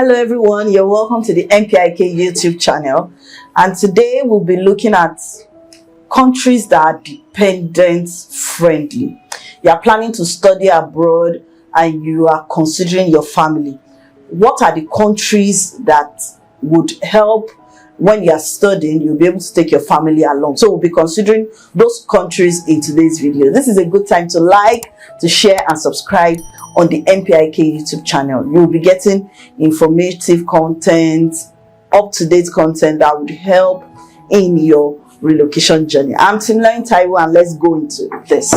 Hello everyone, you're welcome to the MPIK YouTube channel, and today we'll be looking at countries that are dependent friendly. You are planning to study abroad and you are considering your family. What are the countries that would help when you are studying? You'll be able to take your family along. So we'll be considering those countries in today's video. This is a good time to like, to share and subscribe on the MPIK YouTube channel. You'll be getting informative content, up-to-date content that would help in your relocation journey. I'm Finland, Taiwan, and let's go into this.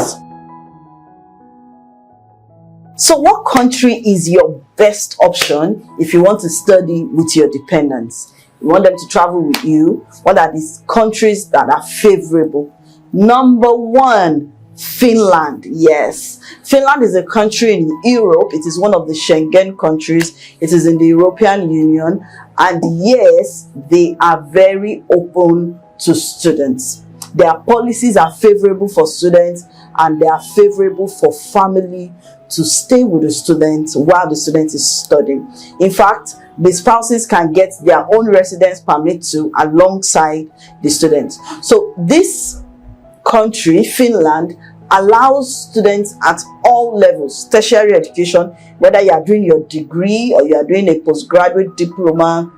So what country is your best option if you want to study with your dependents? You want them to travel with you? What are these countries that are favorable? Number one, Finland. Yes, Finland is a country in Europe. It is one of the Schengen countries. It is in the European Union, and yes, they are very open to students. Their policies are favorable for students, and they are favorable for family to stay with the student while the student is studying. In fact, the spouses can get their own residence permit too alongside the students. So this country, Finland, allows students at all levels, tertiary education, whether you are doing your degree or you are doing a postgraduate diploma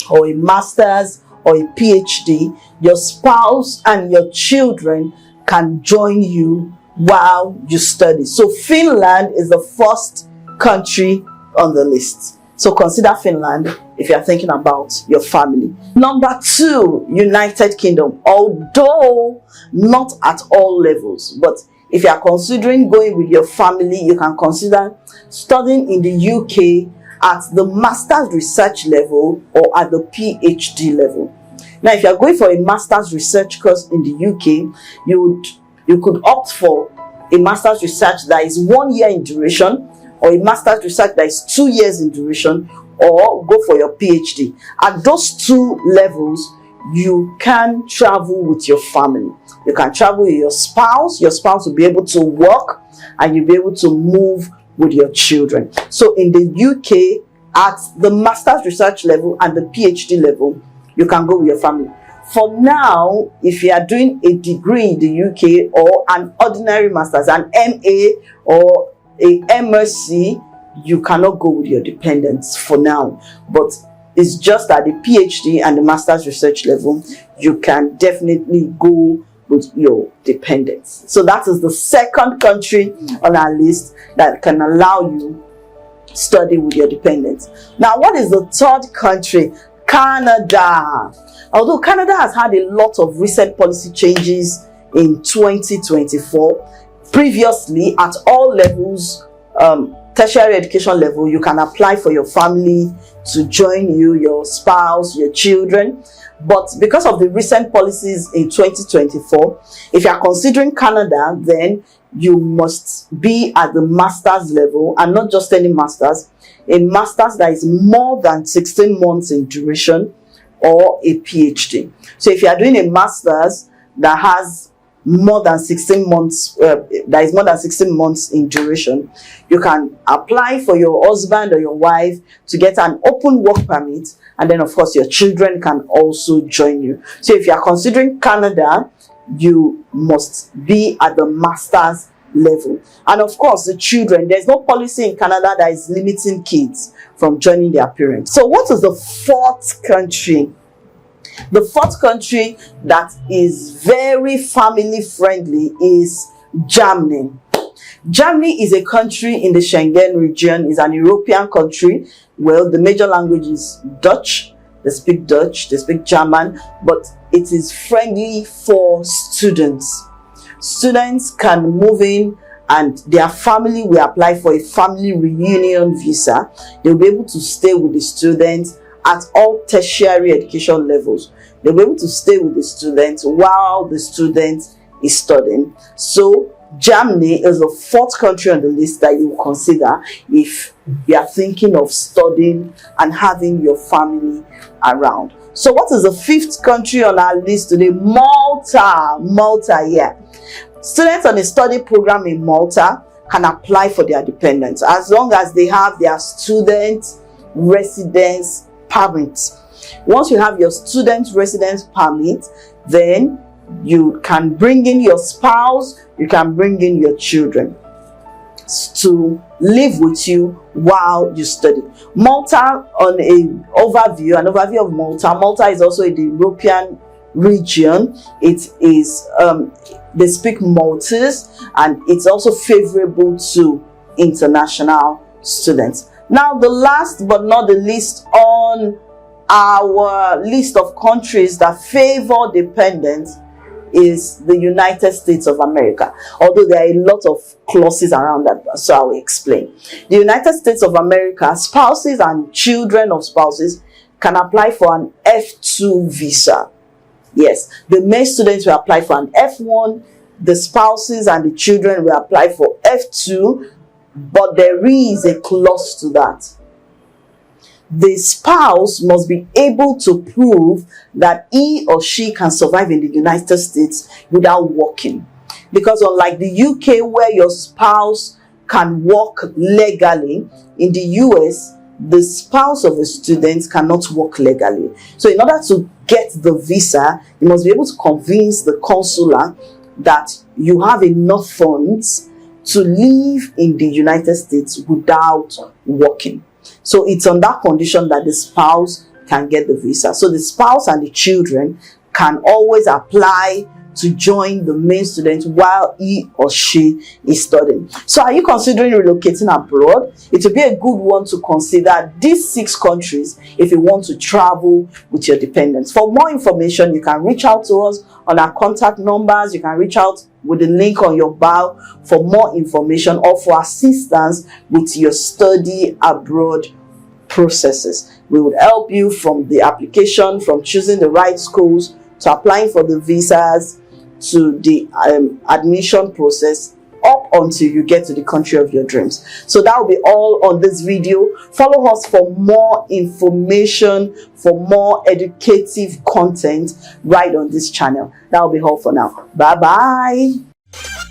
or a master's or a PhD, your spouse and your children can join you while you study. So Finland is the first country on the list. So consider Finland if you are thinking about your family. Number two, United Kingdom. Although not at all levels, but if you are considering going with your family, you can consider studying in the UK at the master's research level or at the PhD level. Now, if you are going for a master's research course in the UK, you could opt for a master's research that is 1 year in duration, or a master's research that is 2 years in duration, or go for your PhD. At those two levels, you can travel with your family. You can travel with your spouse. Your spouse will be able to work and you'll be able to move with your children. So in the UK, at the master's research level and the PhD level, you can go with your family. For now, if you are doing a degree in the UK or an ordinary master's, an MA or a MSc, you cannot go with your dependents for now. But it's just at the PhD and the master's research level, you can definitely go with your dependents. So that is the second country on our list that can allow you study with your dependents. Now, what is the third country? Canada. Although Canada has had a lot of recent policy changes in 2024, previously at all levels, tertiary education level, you can apply for your family to join you, your spouse, your children. But because of the recent policies in 2024, if you are considering Canada, then you must be at the master's level, and not just any master's, a master's that is more than 16 months in duration, or a PhD. So if you are doing a master's that has more than 16 months, that is more than 16 months in duration, you can apply for your husband or your wife to get an open work permit, and then of course your children can also join you. So if you are considering Canada, you must be at the master's level. And of course the children, there's no policy in Canada that is limiting kids from joining their parents. So what is the fourth country? The fourth country that is very family friendly is Germany. Germany is a country in the Schengen region, is an European country. Well, the major language is Dutch. They speak Dutch, they speak German, but it is friendly for students. Students can move in and their family will apply for a family reunion visa. They'll be able to stay with the students at all tertiary education levels. They'll be able to stay with the students while the student is studying. So Germany is the fourth country on the list that you will consider if you are thinking of studying and having your family around. So what is the fifth country on our list today? Malta. Malta, yeah. Students on a study program in Malta can apply for their dependents as long as they have their student residence permit. Once you have your student residence permit, then you can bring in your spouse, you can bring in your children to live with you while you study. Malta, on an overview of Malta. Malta is also in the European region. It is they speak Maltese, and it's also favorable to international students. Now, the last but not the least on our list of countries that favor dependents is the United States of America, although there are a lot of clauses around that, so I will explain. The United States of America, spouses and children of spouses can apply for an F2 visa. Yes, the male students will apply for an F1, the spouses and the children will apply for F2, but there is a clause to that. The spouse must be able to prove that he or she can survive in the United States without working. Because unlike the UK, where your spouse can work legally, in the US, the spouse of a student cannot work legally. So in order to get the visa, you must be able to convince the consular that you have enough funds to live in the United States without working. So it's on that condition that the spouse can get the visa. So the spouse and the children can always apply to join the main student while he or she is studying. So are you considering relocating abroad? It will be a good one to consider these 6 countries if you want to travel with your dependents. For more information, you can reach out to us on our contact numbers. You can reach out with the link on your bio for more information or for assistance with your study abroad processes. We would help you from the application, from choosing the right schools, to applying for the visas, to the admission process, up until you get to the country of your dreams. So that will be all on this video. Follow us for more information, for more educative content right on this channel. That will be all for now. Bye bye.